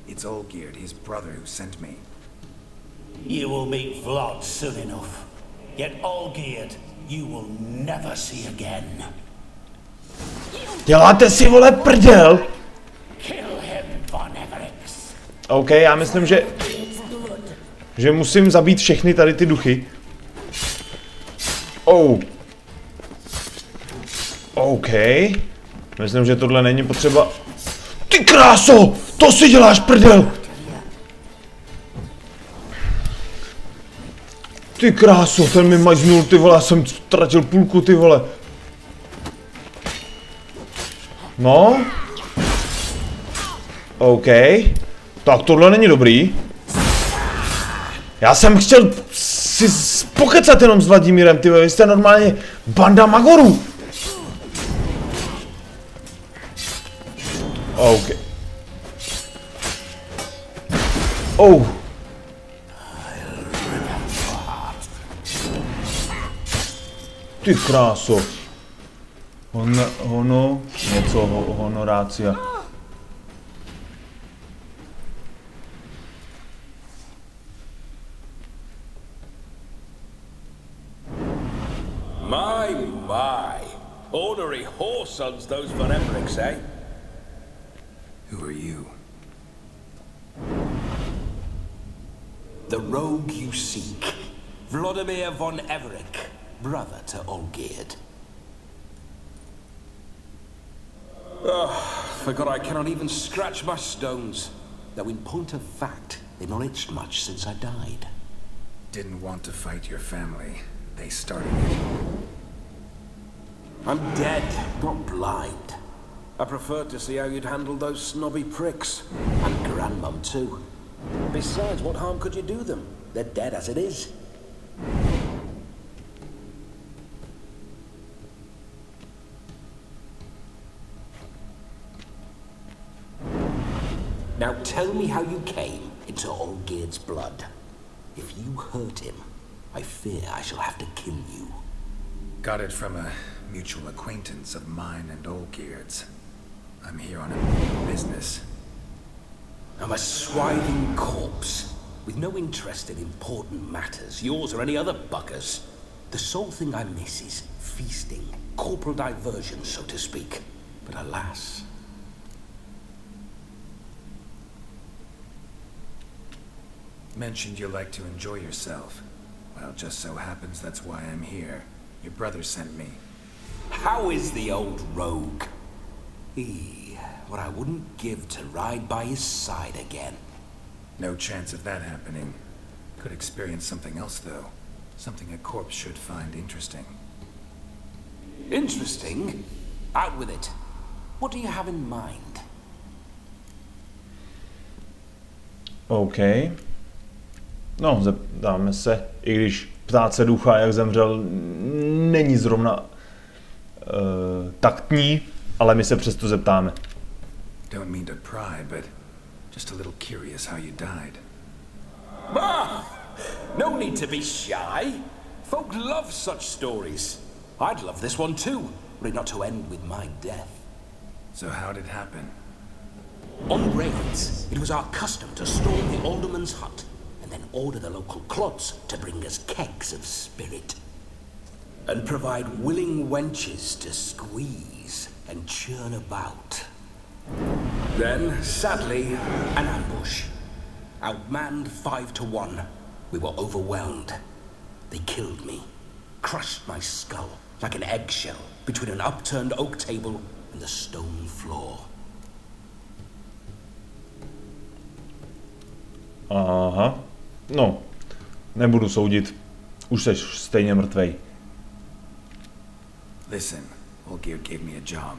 It's Olgierd, his brother, who sent me.
You will meet Vlad soon enough. Yet Olgierd, you will never see again.
Děláte si, vole, prděl!
Kill him, von Evereks.
OK, já myslím, že musím zabít všechny tady ty duchy. Oh. OK. Myslím, že tohle není potřeba. Ty kráso! To si děláš prdel! Ty kráso, ten mi majznul, ty vole, já jsem ztratil půlku, ty vole. No. OK. Tak tohle není dobrý. Já jsem chtěl si pokecat jenom s Vladimírem, ty vy jste normálně banda magorů. OK. Oh. Ty kráso. něco honorácia.
My. Ornery whoresons those von Evericks, eh?
Who are you?
The rogue you seek. Vladimir von Everik, brother to Olgierd. Forgot I cannot even scratch my stones. Though in point of fact, they've not itched much since I died.
Didn't want to fight your family. They started it.
I'm dead, not blind. I preferred to see how you'd handle those snobby pricks. And Grandmum too. Besides, what harm could you do them? They're dead as it is. Now tell me how you came into Olgierd's blood. If you hurt him, I fear I shall have to kill you.
Got it from a mutual acquaintance of mine and Olgierd's. I'm here on a business.
I'm a swiving corpse, with no interest in important matters, yours or any other buggers. The sole thing I miss is feasting, corporal diversion, so to speak. But alas...
Mentioned you like to enjoy yourself. Well, just so happens that's why I'm here. Your brother sent me.
How is the old rogue? What I wouldn't give to ride by his side again.
No chance of that happening. Could experience something else, though. Something a corpse should find interesting.
Interesting? Out with it. What do you have in mind?
OK. No, zeptáme se, i když ptát se ducha, jak zemřel, není zrovna taktní, ale my se přesto zeptáme.
Don't mean to pry, but just a little curious how you died.
No need to be shy. Folk love such stories. I'd love this one too, were it not to end with my death.
So how'd it happen?
On raids, it was our custom to storm the alderman's hut and then order the local clods to bring us kegs of spirit. And provide willing wenches to squeeze and churn about. Then, sadly, an ambush. Outmanned 5 to 1, we were overwhelmed. They killed me, crushed my skull like an eggshell between an upturned oak table and the stone floor.
Aha, no, nebudu soudit, už seš stejně mrtvej.
Listen, Olgierd gave me a job.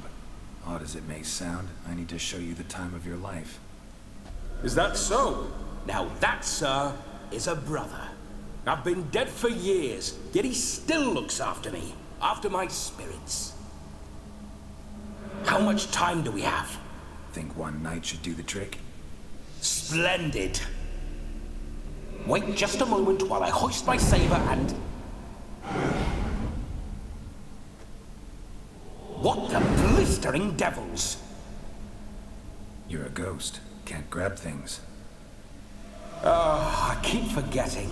Odd as it may sound, I need to show you the time of your life.
Is that so? Now that, sir, is a brother. I've been dead for years, yet he still looks after me, after my spirits. How much time do we have?
Think one night should do the trick?
Splendid. Wait just a moment while I hoist my saber and... What the blistering devils?
You're a ghost. Can't grab things.
I keep forgetting.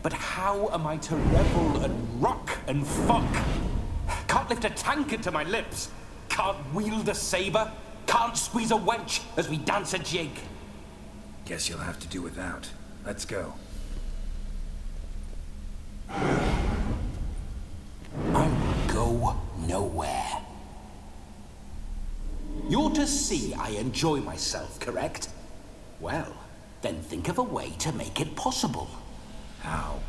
But how am I to revel and rock and fuck? Can't lift a tankard to my lips. Can't wield a saber. Can't squeeze a wench as we dance a jig.
Guess you'll have to do without. Let's go.
I will go nowhere. You're to see I enjoy myself, correct? Well, then think of a way to make it possible.
How?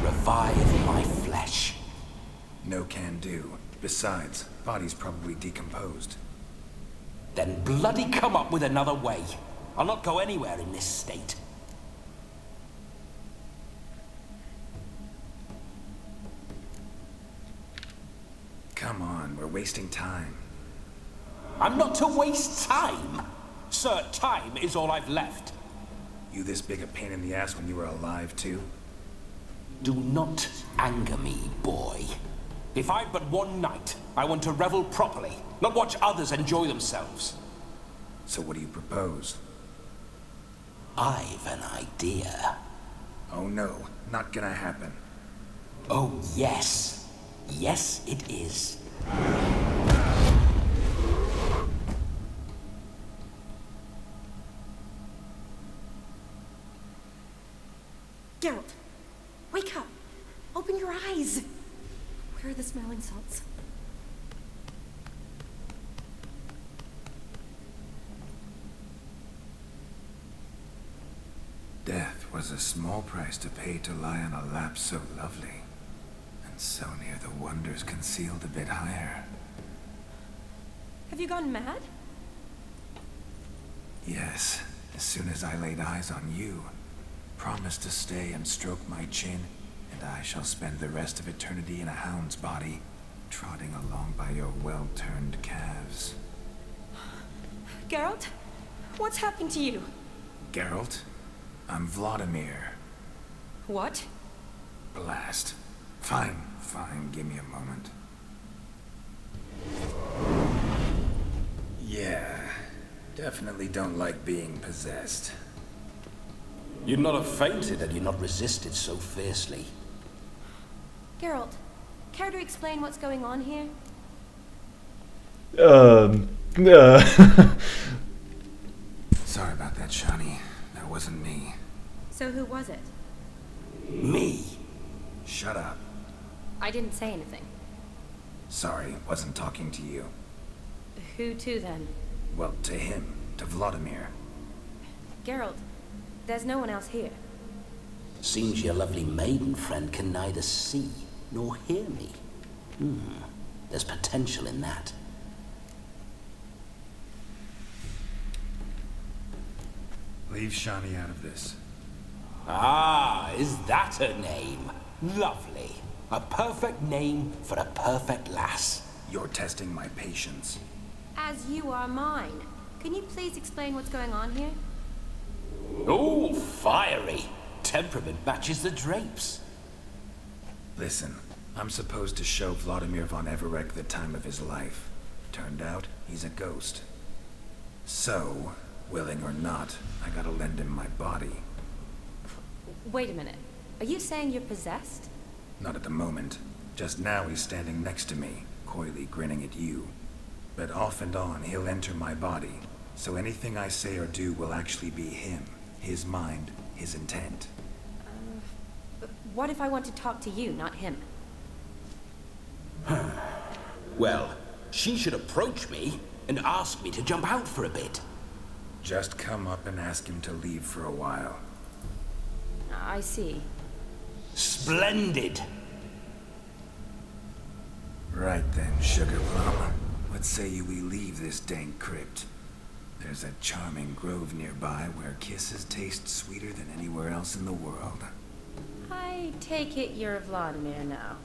Revive my flesh.
No can do. Besides, body's probably decomposed.
Then bloody come up with another way. I'll not go anywhere in this state.
Come on, we're wasting time.
I'm not to waste time. Sir, time is all I've left.
You this big a pain in the ass when you were alive, too?
Do not anger me, boy.
If I've but one night, I want to revel properly, not watch others enjoy themselves.
So what do you propose?
I've an idea.
Oh no, not gonna happen.
Oh yes. Yes it is.
Geralt, wake up. Open your eyes. Where are the smelling salts?
Death was a small price to pay to lie on a lap so lovely, and so near the wonders concealed a bit higher.
Have you gone mad?
Yes, as soon as I laid eyes on you, promised to stay and stroke my chin, and I shall spend the rest of eternity in a hound's body, trotting along by your well-turned calves.
Geralt, what's happened to you?
Geralt? I'm Vladimir.
What?
Blast. Fine, give me a moment. Yeah, definitely don't like being possessed.
You'd not have fainted had you not resisted so fiercely.
Geralt, care to explain what's going on here?
Sorry about that, Shani. That wasn't me.
So who was it?
Me?
Shut up.
I didn't say anything.
Sorry, wasn't talking to you.
Who to then?
Well, to him. To Vladimir.
Geralt, there's no one else here.
Seems your lovely maiden friend can neither see nor hear me. There's potential in that.
Leave Shani out of this.
Ah, is that her name? Lovely. A perfect name for a perfect lass.
You're testing my patience.
As you are mine. Can you please explain what's going on here?
Oh, fiery. Temperament matches the drapes.
Listen, I'm supposed to show Vladimir von Everec the time of his life. Turned out, he's a ghost. So, willing or not, I gotta lend him my body.
Wait a minute. Are you saying you're possessed?
Not at the moment. Just now he's standing next to me, coyly grinning at you. But off and on, he'll enter my body. So anything I say or do will actually be him. His mind, his intent.
What if I want to talk to you, not him?
Well, she should approach me and ask me to jump out for a bit.
Just come up and ask him to leave for a while.
I see.
Splendid!
Right then, Sugar Plum. What say you we leave this dank crypt? There's a charming grove nearby where kisses taste sweeter than anywhere else in the world.
I take it you're Vladimir now.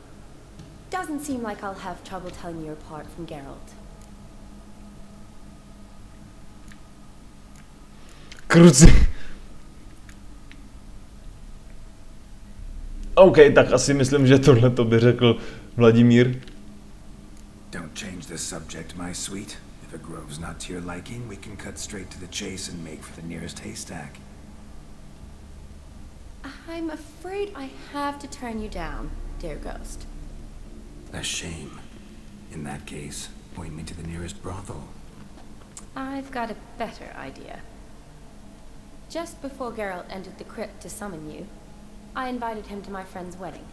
Doesn't seem like I'll have trouble telling you apart from Geralt.
Kruci. OK, tak asi myslím, že tohle to by řekl Vladimír.
Don't change the subject, my sweet. If a grove's not to your liking, we can cut straight to the chase and make for the nearest haystack.
I'm afraid I have to turn you down, dear ghost.
A shame. In that case, point me to the nearest brothel.
I've got a better idea. Just before Geralt entered the crypt to summon you, I invited him to my friend's wedding.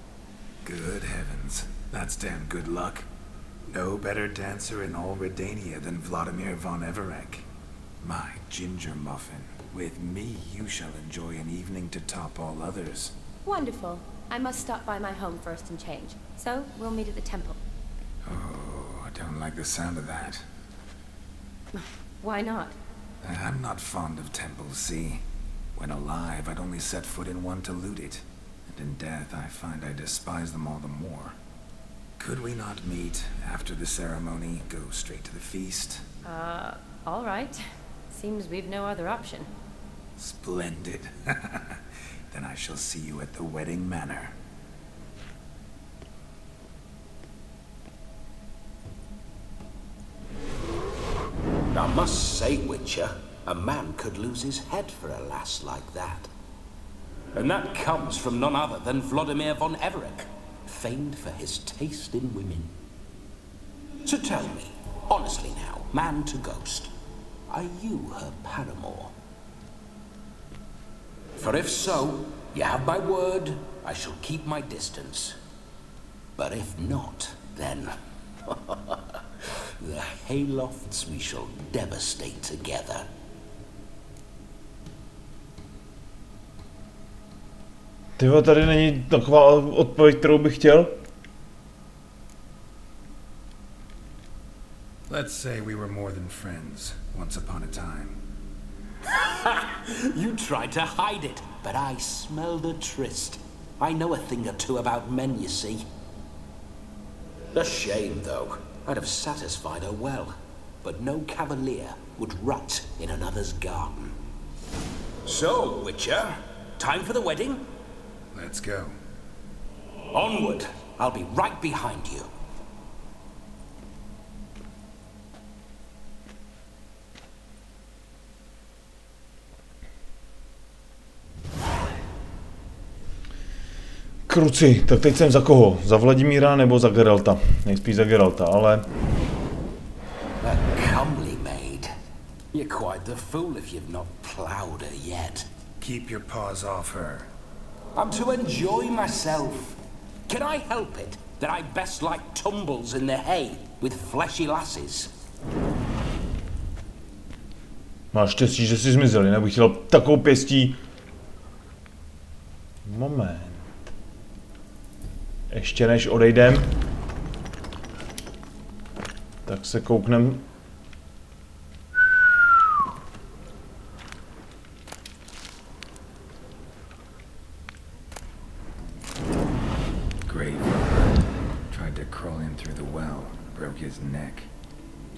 Good heavens. That's damn good luck. No better dancer in all Redania than Vladimir von Everec. My ginger muffin. With me, you shall enjoy an evening to top all others.
Wonderful. I must stop by my home first and change. So, we'll meet at the temple.
Oh, I don't like the sound of that.
Why not?
I'm not fond of temples, see? When alive, I'd only set foot in one to loot it. And in death, I find I despise them all the more. Could we not meet after the ceremony, go straight to the feast?
All right. Seems we've no other option.
Splendid. Then I shall see you at the wedding manor.
I must say, Witcher, a man could lose his head for a lass like that. And that comes from none other than Vladimir von Everett, famed for his taste in women. So tell me, honestly now, man to ghost, are you her paramour? For if so, you have my word, I shall keep my distance. But if not, then the haylofts we shall devastate together.
Tyva, tady není taková odpověď, kterou bych chtěl.
Let's say we were more than friends once upon a time.
You tried to hide it, but I smelled a tryst. I know a thing or two about men, you see. A shame, though. I'd have satisfied her well, but no cavalier would rot in another's garden. So, Witcher, time for the wedding?
Let's go.
Onward. I'll be right behind you.
Kruci, tak teď jsem za koho? Za Vladimíra nebo za Geralta? Nejspíš za Geralta, ale...
A comely maid. You're quite the fool if you've not plowed her yet.
Keep your paws off her.
I'm to enjoy myself. Can I help it that I best like tumbles in the hay with fleshy lasses?
Máš štěstí, že jsi zmizel, jinak bych chtěl takovou pěstí. Moment. Ještě než odejdem, tak se kouknem.
Tried to crawl in through the well, broke his neck.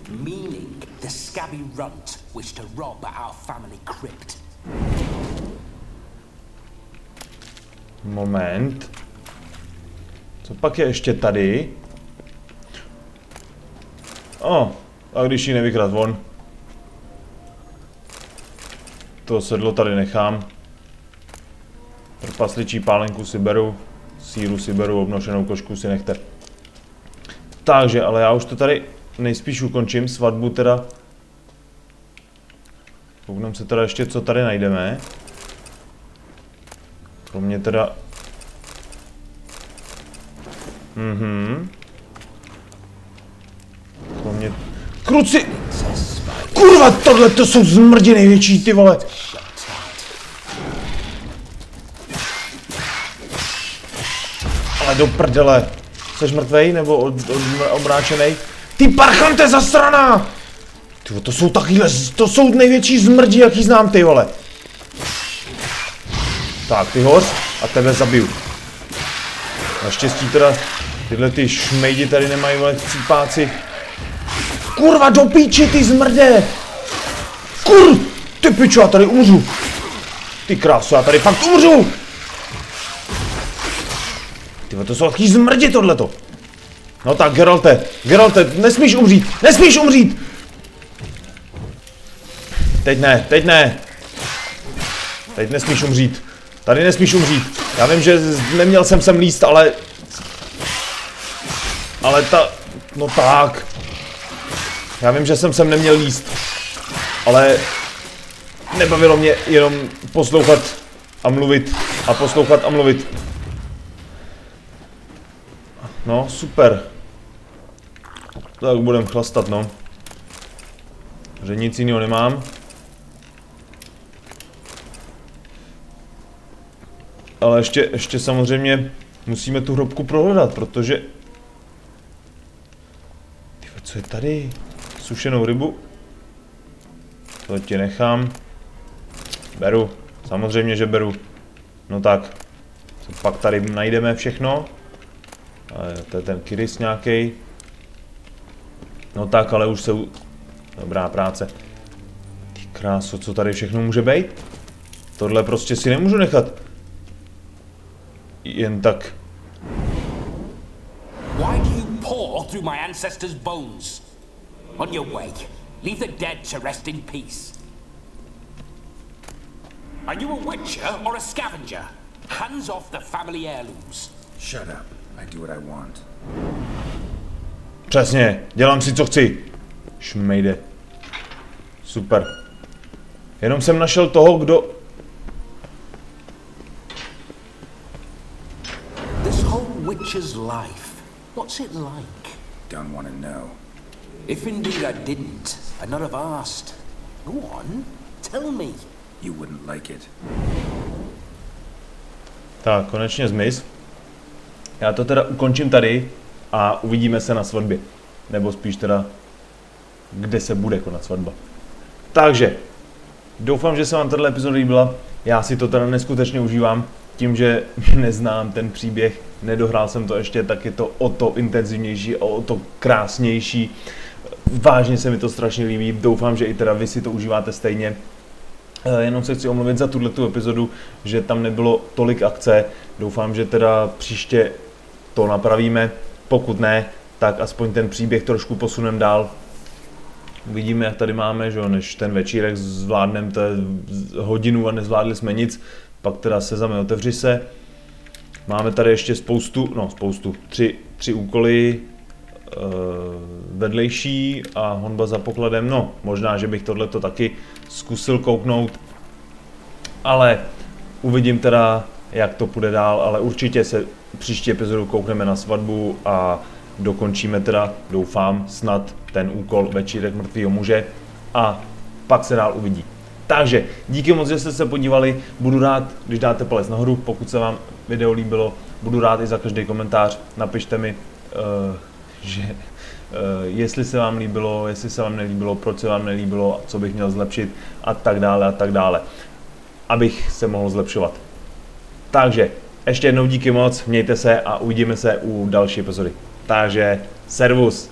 Meaning the scabby runt wished to rob our family crypt.
Moment. Co pak je ještě tady? A když ji nevykrat von. To sedlo tady nechám. Trpasličí pálenku si beru. Síru si beru, obnošenou košku si nechte. Takže, ale já už to tady nejspíš ukončím. Svatbu teda. Koukneme se teda ještě, co tady najdeme. Kromě teda... Kromě... Kruci! Kurva, tohle to jsou zmrdi největší, ty vole! Ale do prdele. Jseš mrtvej nebo obráčenej? Ty parchante zasraná! Tyvo, to jsou takovýhle, to jsou největší zmrdi, jaký znám, ty vole. Tak, ty hoř a tebe zabiju. Naštěstí teda tyhle ty šmejdi tady nemají, vole, chcípáci. Kurva, do píči, ty zmrde! Ty pičo, já tady umřu. Ty krásu, já tady fakt umřu! Tyvo, to jsou takový zmrdi tohleto. No tak, Geralte, nesmíš umřít, nesmíš umřít! Teď ne, teď ne. Teď nesmíš umřít. Tady nesmíš umřít. Já vím, že neměl jsem sem líst, ale ta... No tak. Já vím, že jsem sem neměl líst. Ale nebavilo mě jenom poslouchat a mluvit. A poslouchat a mluvit. No, super. Tak budem chlastat, no. Že nic jiného nemám. Ale ještě samozřejmě musíme tu hrobku prohledat, protože... Tyvo, co je tady? Sušenou rybu. To ti nechám. Beru. Samozřejmě, že beru. No tak. Co pak tady najdeme všechno? To je ten Kiris nějaký. No tak, ale už se... Dobrá práce. Ty kráso, co tady všechno může být? Tohle prostě si nemůžu nechat jen tak.
Why do you pour through my ancestors' bones? On your way, Leave the dead to rest in peace. Are you a witcher or a scavenger? Hands off the family heirlooms.
Shut up. I do what I want.
Přesně, dělám si, co chci. Šmejde. Super. Jenom jsem našel toho, kdo...
This whole witcher's life, what's it like?
Don't want to know.
If indeed I didn't, I'd not have asked. Go on, tell me.
You wouldn't like it.
Tak, konečně zmiz. Já to teda ukončím tady a uvidíme se na svatbě. Nebo spíš teda, kde se bude konat svatba. Takže, doufám, že se vám tato epizoda líbila. Já si to teda neskutečně užívám. Tím, že neznám ten příběh, nedohrál jsem to ještě, tak je to o to intenzivnější, o to krásnější. Vážně se mi to strašně líbí. Doufám, že i teda vy si to užíváte stejně. Jenom se chci omluvit za tuhletu epizodu, že tam nebylo tolik akce. Doufám, že teda příště to napravíme. Pokud ne, tak aspoň ten příběh trošku posunem dál. Uvidíme, jak tady máme, že než ten večírek zvládneme hodinu a nezvládli jsme nic. Pak teda sezame, otevři se. Máme tady ještě tři úkoly vedlejší a honba za pokladem. No, možná, že bych tohleto taky zkusil kouknout, ale uvidím teda, jak to půjde dál, ale určitě se příští epizodu koukneme na svatbu a dokončíme teda, doufám, snad ten úkol večírek mrtvýho muže a pak se dál uvidí. Takže díky moc, že jste se podívali, budu rád, když dáte palec nahoru, pokud se vám video líbilo, budu rád i za každý komentář, napište mi, jestli se vám líbilo, jestli se vám nelíbilo, proč se vám nelíbilo, co bych měl zlepšit a tak dále, abych se mohl zlepšovat. Takže ještě jednou díky moc, mějte se a uvidíme se u další epizody. Takže servus.